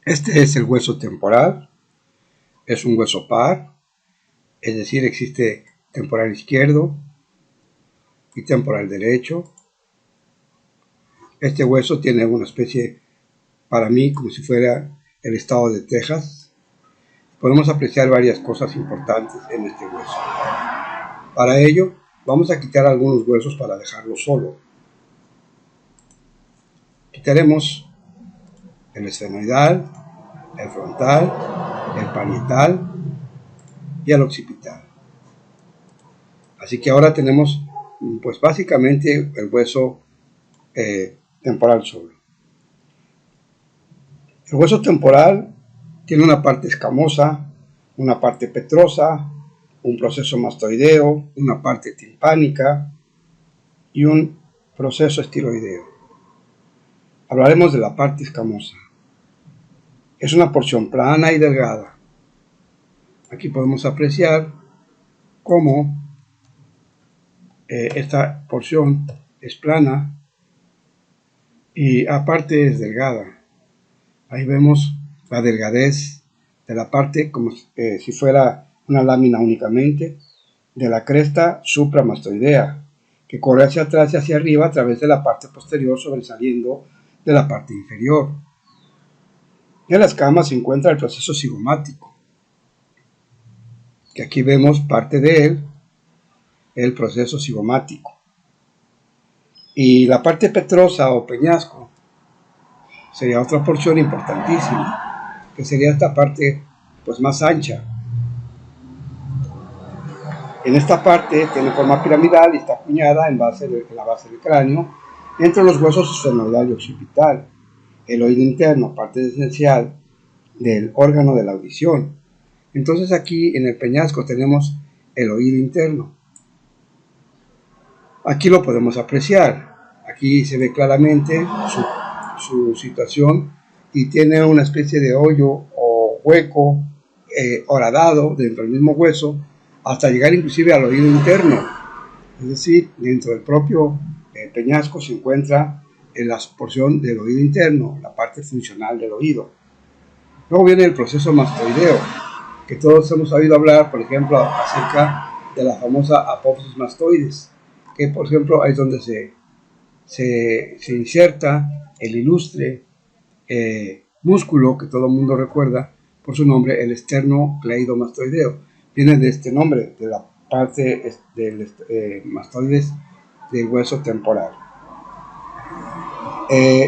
Este es el hueso temporal, es un hueso par, es decir, existe temporal izquierdo y temporal derecho. Este hueso tiene una especie, para mí, como si fuera el estado de Texas. Podemos apreciar varias cosas importantes en este hueso. Para ello, vamos a quitar algunos huesos para dejarlo solo. Quitaremos el esfenoidal, el frontal, el parietal y el occipital. Así que ahora tenemos, pues básicamente, el hueso temporal solo. El hueso temporal tiene una parte escamosa, una parte petrosa, un proceso mastoideo, una parte timpánica y un proceso estiloideo. Hablaremos de la parte escamosa. Es una porción plana y delgada. Aquí podemos apreciar cómo esta porción es plana y aparte es delgada. Ahí vemos la delgadez de la parte como si fuera una lámina únicamente de la cresta supramastoidea, que corre hacia atrás y hacia arriba a través de la parte posterior sobresaliendo de la parte inferior. En la escama se encuentra el proceso cigomático, que aquí vemos parte de él, el proceso cigomático. Y la parte petrosa o peñasco sería otra porción importantísima, que sería esta parte pues más ancha. En esta parte tiene forma piramidal y está acuñada en la base del cráneo, entre los huesos esfenoidal y occipital. El oído interno, parte esencial del órgano de la audición. Entonces aquí en el peñasco tenemos el oído interno. Aquí lo podemos apreciar. Aquí se ve claramente su situación y tiene una especie de hoyo o hueco horadado dentro del mismo hueso hasta llegar inclusive al oído interno. Es decir, dentro del propio peñasco se encuentra en la porción del oído interno, la parte funcional del oído. Luego viene el proceso mastoideo, que todos hemos oído hablar, por ejemplo, acerca de la famosa apófisis mastoides, que por ejemplo es donde se inserta el ilustre músculo que todo el mundo recuerda por su nombre, el esternocleidomastoideo. Viene de este nombre, de la parte del mastoides del hueso temporal.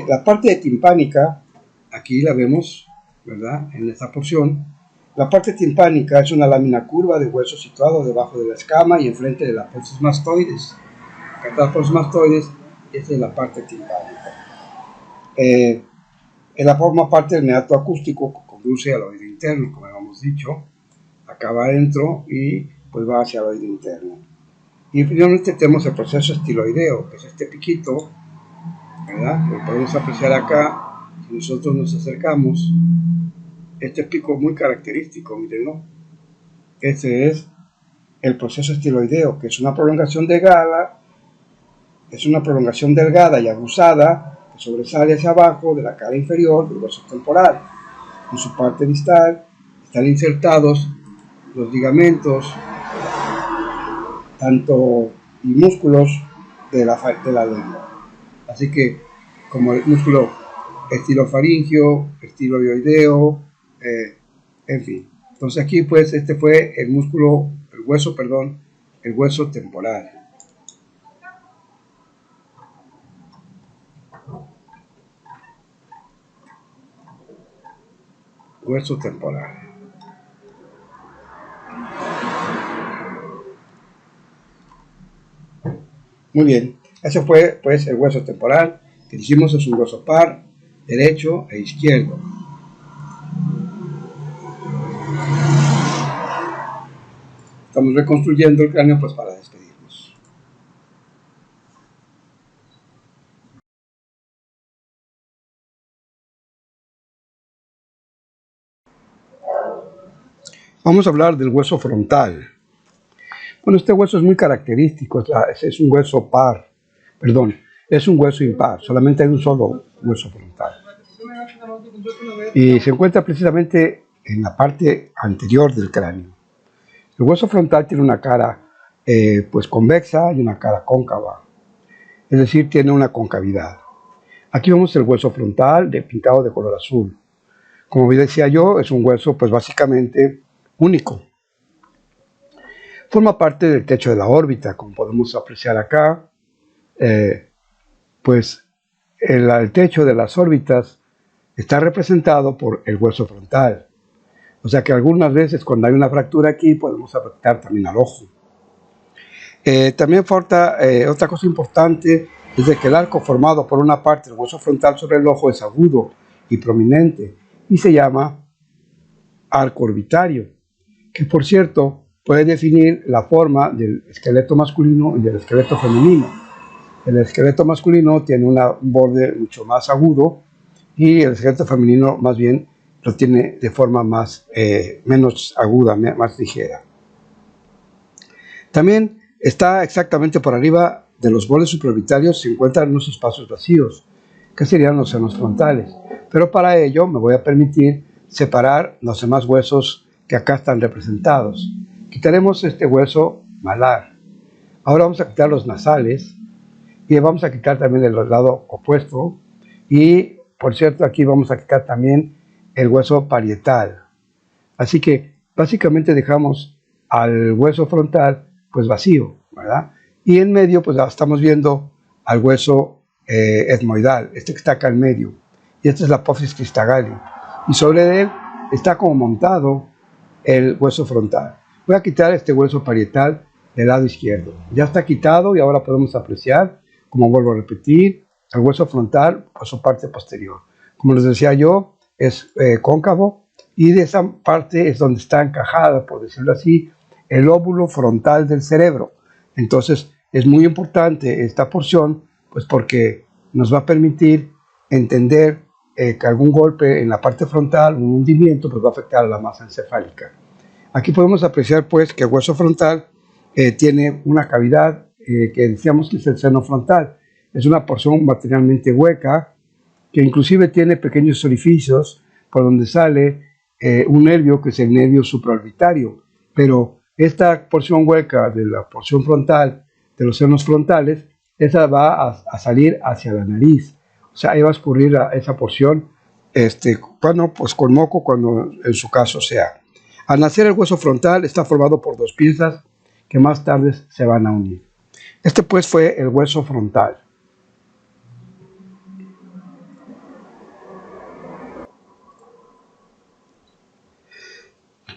La parte timpánica, aquí la vemos, ¿verdad? En esta porción. La parte timpánica es una lámina curva de hueso situado debajo de la escama y enfrente de la apófisis mastoides. Acá está la apófisis mastoides y esta es la parte timpánica. En la forma parte del meato acústico que conduce al oído interno, como habíamos dicho. Acá va adentro y pues va hacia el oído interno. Y finalmente tenemos el proceso estiloideo, que es este piquito, ¿verdad? Lo podemos apreciar acá, si nosotros nos acercamos. Este pico muy característico, mírenlo. Este es el proceso estiloideo, que es una prolongación delgada, y aguzada que sobresale hacia abajo de la cara inferior del hueso temporal. En su parte distal están insertados los ligamentos, tanto y músculos de la lengua. Así que, como el músculo estilofaringio, estiloideo, en fin. Entonces aquí pues este fue el hueso temporal. Hueso temporal. Muy bien, ese fue pues el hueso temporal, que dijimos es un hueso par, derecho e izquierdo. Estamos reconstruyendo el cráneo pues para despedirnos. Vamos a hablar del hueso frontal. Bueno, este hueso es muy característico, es un hueso par, es un hueso impar, solamente hay un solo hueso frontal. y se encuentra precisamente en la parte anterior del cráneo. El hueso frontal tiene una cara pues convexa y una cara cóncava, es decir, tiene una concavidad. Aquí vemos el hueso frontal pintado de color azul. Como decía yo, es un hueso pues básicamente único. Forma parte del techo de la órbita, como podemos apreciar acá. Pues el techo de las órbitas está representado por el hueso frontal. O sea que algunas veces cuando hay una fractura aquí podemos afectar también al ojo. También falta otra cosa importante, es de que el arco formado por una parte del hueso frontal sobre el ojo es agudo y prominente y se llama arco orbitario, que por cierto puede definir la forma del esqueleto masculino y del esqueleto femenino. El esqueleto masculino tiene un borde mucho más agudo y el esqueleto femenino más bien lo tiene de forma menos aguda, más ligera. También está exactamente por arriba de los bordes supraorbitarios se encuentran unos espacios vacíos, que serían los senos frontales. Pero para ello me voy a permitir separar los demás huesos que acá están representados. Quitaremos este hueso malar. Ahora vamos a quitar los nasales y vamos a quitar también el lado opuesto. Y por cierto, aquí vamos a quitar también el hueso parietal. Así que básicamente dejamos al hueso frontal pues vacío, ¿verdad? Y en medio pues estamos viendo al hueso etmoidal, este que está acá en medio. Y esta es la apófisis cristagalli. Y sobre él está como montado el hueso frontal. Voy a quitar este hueso parietal del lado izquierdo. Ya está quitado y ahora podemos apreciar, como vuelvo a repetir, el hueso frontal por su parte posterior. Como les decía yo, es cóncavo y de esa parte es donde está encajada, por decirlo así, el lóbulo frontal del cerebro. Entonces es muy importante esta porción, pues porque nos va a permitir entender que algún golpe en la parte frontal, un hundimiento, pues va a afectar a la masa encefálica. Aquí podemos apreciar pues que el hueso frontal tiene una cavidad que decíamos que es el seno frontal. Es una porción materialmente hueca que inclusive tiene pequeños orificios por donde sale un nervio que es el nervio supraorbitario. Pero esta porción hueca de la porción frontal, de los senos frontales, esa va a salir hacia la nariz. O sea, ahí va a escurrir a esa porción, bueno, pues con moco, cuando en su caso sea. Al nacer el hueso frontal está formado por dos piezas que más tarde se van a unir. Este pues fue el hueso frontal.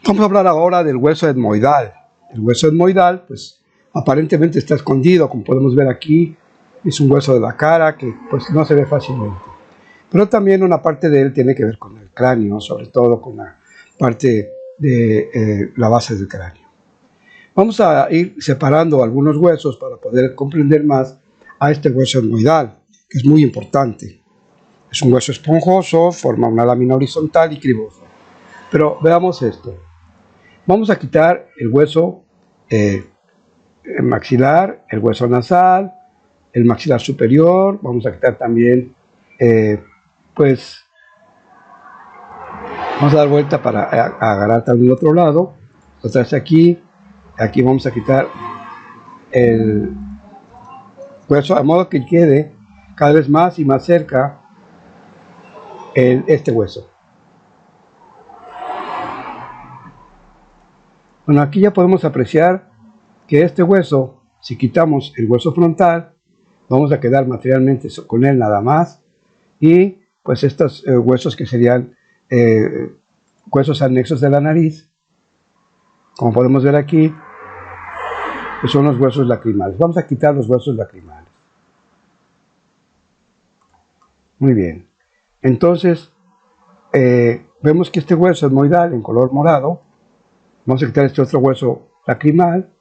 Vamos a hablar ahora del hueso etmoidal. El hueso etmoidal, pues aparentemente está escondido, como podemos ver aquí, es un hueso de la cara que pues no se ve fácilmente. Pero también una parte de él tiene que ver con el cráneo, sobre todo con la parte de la base del cráneo. Vamos a ir separando algunos huesos para poder comprender más a este hueso etmoidal, que es muy importante. Es un hueso esponjoso, forma una lámina horizontal y cribosa. Pero veamos esto. Vamos a quitar el hueso maxilar, el hueso nasal, el maxilar superior. Vamos a quitar también, pues, vamos a dar vuelta para agarrar también el otro lado. Otra vez aquí vamos a quitar el hueso, de modo que quede cada vez más y más cerca este hueso. Bueno, aquí ya podemos apreciar que este hueso, si quitamos el hueso frontal, vamos a quedar materialmente con él nada más. Y pues estos huesos que serían huesos anexos de la nariz, como podemos ver aquí, que son los huesos lacrimales. Vamos a quitar los huesos lacrimales. Muy bien. Entonces, vemos que este hueso etmoidal en color morado. Vamos a quitar este otro hueso lacrimal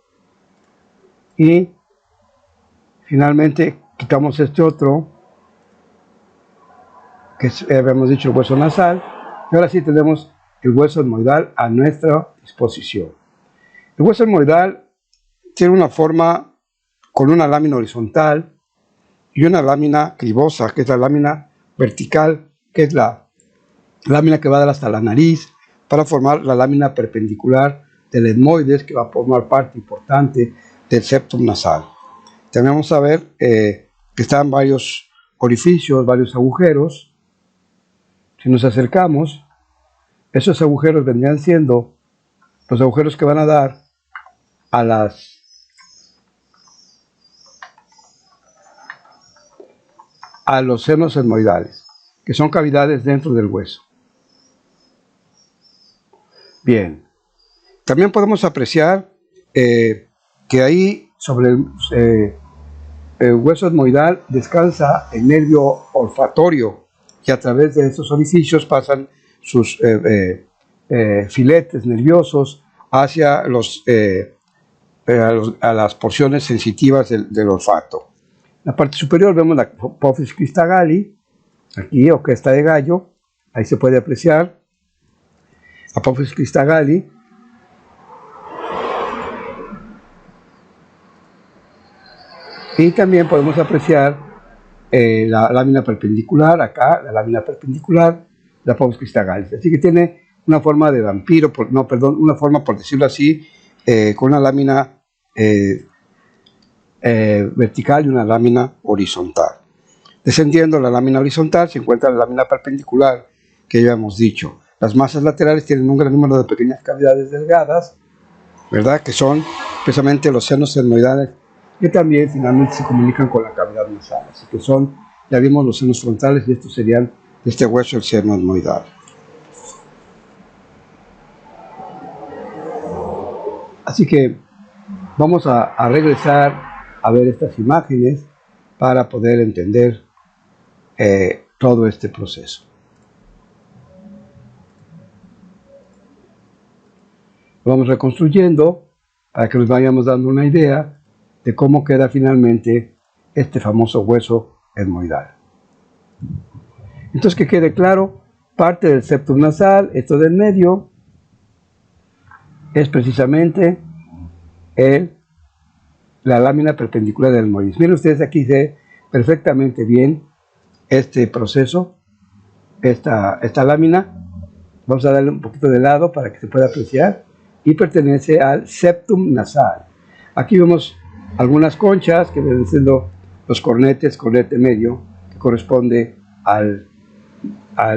y finalmente quitamos este otro, que habíamos dicho el hueso nasal, y ahora sí tenemos el hueso etmoidal a nuestra disposición. El hueso etmoidal tiene una forma con una lámina horizontal y una lámina cribosa, que es la lámina vertical, que es la lámina que va a dar hasta la nariz para formar la lámina perpendicular del etmoides, que va a formar parte importante del septum nasal. También vamos a ver que están varios orificios, varios agujeros. Si nos acercamos, esos agujeros vendrían siendo los agujeros que van a dar a los senos etmoidales, que son cavidades dentro del hueso. Bien, también podemos apreciar que ahí sobre el hueso etmoidal descansa el nervio olfatorio, y a través de estos orificios pasan sus filetes nerviosos hacia a las porciones sensitivas del olfato. En la parte superior vemos la apófisis cristagalli, aquí, o cresta de gallo, ahí se puede apreciar apófisis cristagalli. Y también podemos apreciar la lámina perpendicular, acá, la lámina perpendicular de apófisis cristagalli. Así que tiene una forma de vampiro, una forma, por decirlo así, con una lámina vertical y una lámina horizontal. Descendiendo la lámina horizontal se encuentra la lámina perpendicular, que ya hemos dicho. Las masas laterales tienen un gran número de pequeñas cavidades delgadas, ¿verdad? Que son precisamente los senos etmoidales, que también finalmente se comunican con la cavidad nasal. Así que ya vimos los senos frontales, y estos serían de este hueso el seno etmoidal. Así que vamos a regresar a ver estas imágenes para poder entender todo este proceso. Vamos reconstruyendo para que nos vayamos dando una idea de cómo queda finalmente este famoso hueso etmoidal. Entonces, que quede claro, parte del septum nasal, esto del medio, es precisamente la lámina perpendicular del etmoides. Miren ustedes, aquí se ve perfectamente bien este proceso, esta lámina. Vamos a darle un poquito de lado para que se pueda apreciar, y pertenece al septum nasal. Aquí vemos algunas conchas que vienen siendo los cornetes, cornete medio, que corresponde al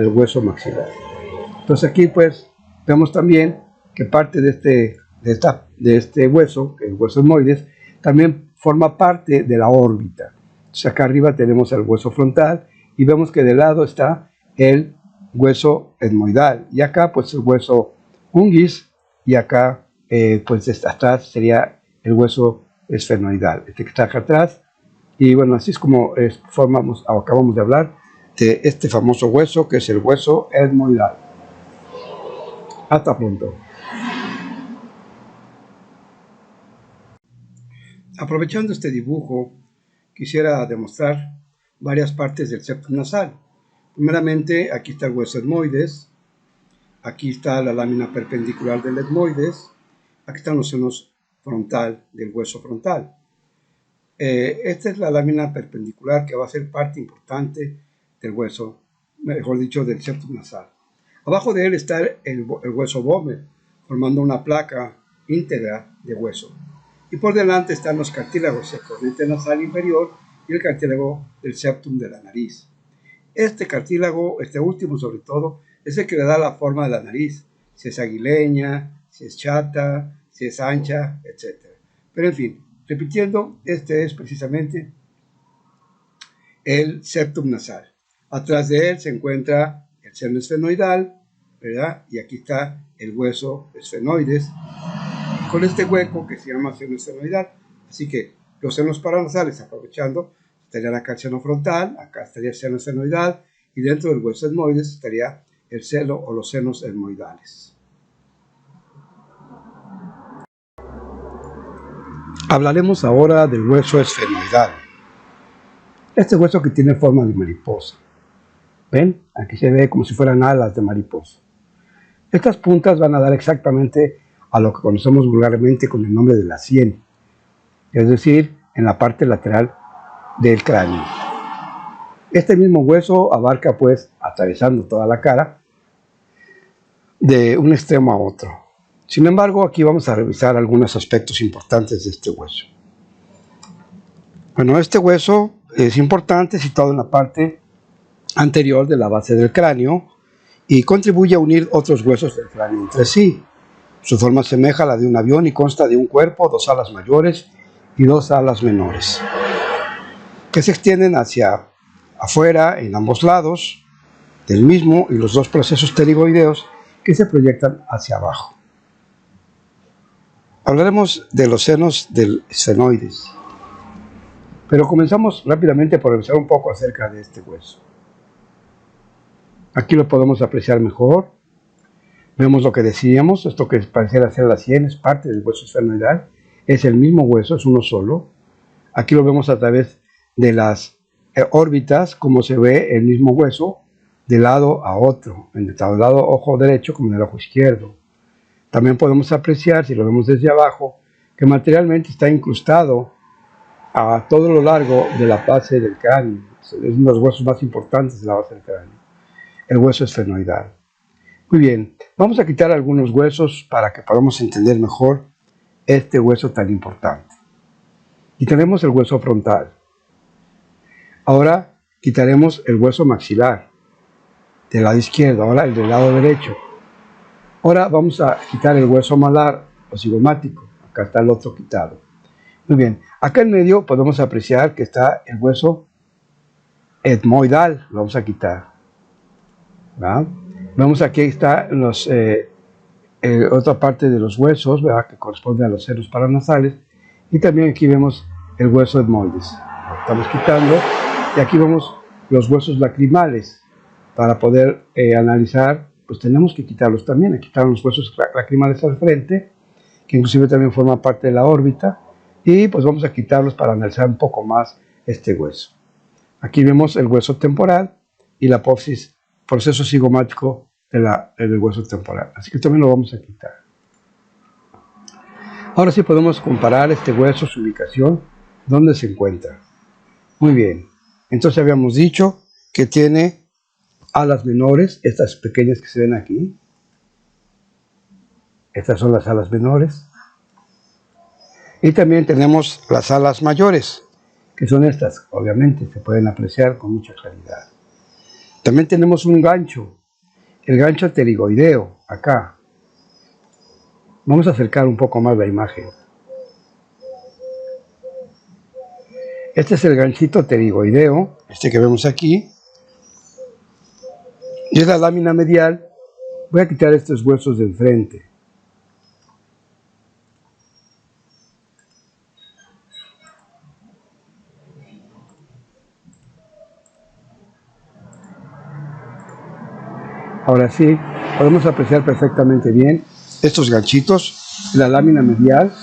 hueso maxilar. Entonces aquí pues vemos también que parte de este hueso, el hueso etmoides, también forma parte de la órbita. Entonces acá arriba tenemos el hueso frontal, y vemos que de lado está el hueso etmoidal, y acá pues el hueso ungis, y acá pues atrás sería el hueso esfenoidal, este que está acá atrás. Y bueno, así es como acabamos de hablar de este famoso hueso, que es el hueso etmoidal. Hasta pronto. Aprovechando este dibujo, quisiera demostrar varias partes del septum nasal. Primeramente, aquí está el hueso etmoides, aquí está la lámina perpendicular del etmoides, aquí están los senos frontal del hueso frontal. Esta es la lámina perpendicular que va a ser parte importante del hueso, mejor dicho, del septum nasal. Abajo de él está el hueso vómer, formando una placa íntegra de hueso. Y por delante están los cartílagos, el cornete nasal inferior y el cartílago del septum de la nariz. Este cartílago, este último sobre todo, es el que le da la forma de la nariz, si es aguileña, si es chata, si es ancha, etc. Pero en fin, repitiendo, este es precisamente el septum nasal. Atrás de él se encuentra el seno esfenoidal, ¿verdad? Y aquí está el hueso esfenoides, con este hueco que se llama seno esfenoidal. Así que los senos paranasales, aprovechando, estaría acá el seno frontal, acá estaría el seno esfenoidal, y dentro del hueso etmoides estaría el seno o los senos etmoidales. Hablaremos ahora del hueso esfenoidal. Este hueso que tiene forma de mariposa. ¿Ven? Aquí se ve como si fueran alas de mariposa. Estas puntas van a dar exactamente a lo que conocemos vulgarmente con el nombre de la sien, es decir, en la parte lateral del cráneo. Este mismo hueso abarca, pues, atravesando toda la cara, de un extremo a otro. Sin embargo, aquí vamos a revisar algunos aspectos importantes de este hueso. Bueno, este hueso es importante, situado en la parte anterior de la base del cráneo y contribuye a unir otros huesos del cráneo entre sí. Su forma asemeja a la de un avión y consta de un cuerpo, dos alas mayores y dos alas menores, que se extienden hacia afuera en ambos lados del mismo y los dos procesos pterigoideos que se proyectan hacia abajo. Hablaremos de los senos del esfenoides, pero comenzamos rápidamente por revisar un poco acerca de este hueso. Aquí lo podemos apreciar mejor. Vemos lo que decíamos, esto que pareciera ser la sien es parte del hueso esfenoidal, es el mismo hueso, es uno solo. Aquí lo vemos a través de las órbitas, como se ve el mismo hueso de lado a otro, en el lado ojo derecho como en el ojo izquierdo. También podemos apreciar, si lo vemos desde abajo, que materialmente está incrustado a todo lo largo de la base del cráneo. Es uno de los huesos más importantes de la base del cráneo, el hueso esfenoidal. Muy bien, vamos a quitar algunos huesos para que podamos entender mejor este hueso tan importante. Quitaremos el hueso frontal. Ahora quitaremos el hueso maxilar del lado izquierdo, ahora el del lado derecho. Ahora vamos a quitar el hueso malar o cigomático. Acá está el otro quitado. Muy bien, acá en medio podemos apreciar que está el hueso etmoidal, lo vamos a quitar. ¿Verdad? Vemos aquí está otra parte de los huesos, ¿verdad?, que corresponde a los senos paranasales, y también aquí vemos el hueso etmoides. Lo estamos quitando, y aquí vemos los huesos lacrimales. Para poder analizar, pues tenemos que quitarlos también. Aquí están los huesos lacrimales al frente, que inclusive también forman parte de la órbita, y pues vamos a quitarlos para analizar un poco más este hueso. Aquí vemos el hueso temporal y la apófisis, proceso cigomático del hueso temporal, así que también lo vamos a quitar. Ahora sí podemos comparar este hueso, su ubicación, dónde se encuentra. Muy bien, entonces habíamos dicho que tiene alas menores, estas pequeñas que se ven aquí. Estas son las alas menores. Y también tenemos las alas mayores, que son estas, obviamente se pueden apreciar con mucha claridad. También tenemos un gancho, el gancho pterigoideo, acá. Vamos a acercar un poco más la imagen. Este es el ganchito pterigoideo, este que vemos aquí. Y es la lámina medial. Voy a quitar estos huesos de enfrente. Ahora sí, podemos apreciar perfectamente bien estos ganchitos, la lámina medial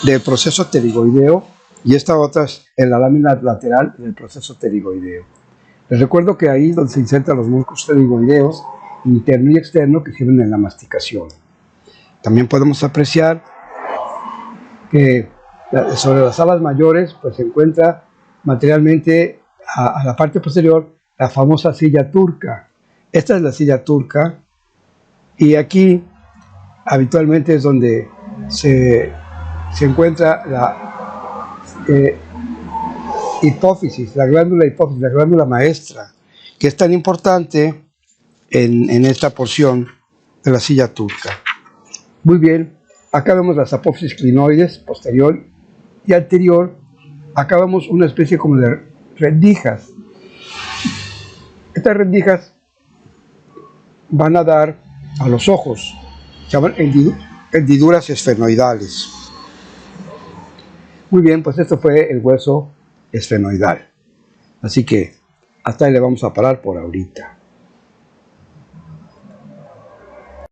del proceso pterigoideo y esta otra en la lámina lateral del proceso pterigoideo. Les recuerdo que ahí es donde se insertan los músculos pterigoideos interno y externo que sirven en la masticación. También podemos apreciar que sobre las alas mayores pues se encuentra materialmente a la parte posterior la famosa silla turca. Esta es la silla turca y aquí habitualmente es donde se encuentra la hipófisis, la glándula maestra, que es tan importante en esta porción de la silla turca. Muy bien, acá vemos las apófisis clinoides posterior y anterior. Acá vemos una especie como de rendijas. Estas rendijas van a dar a los ojos, se llaman hendiduras esfenoidales. Muy bien, pues esto fue el hueso esfenoidal. Así que hasta ahí le vamos a parar por ahorita.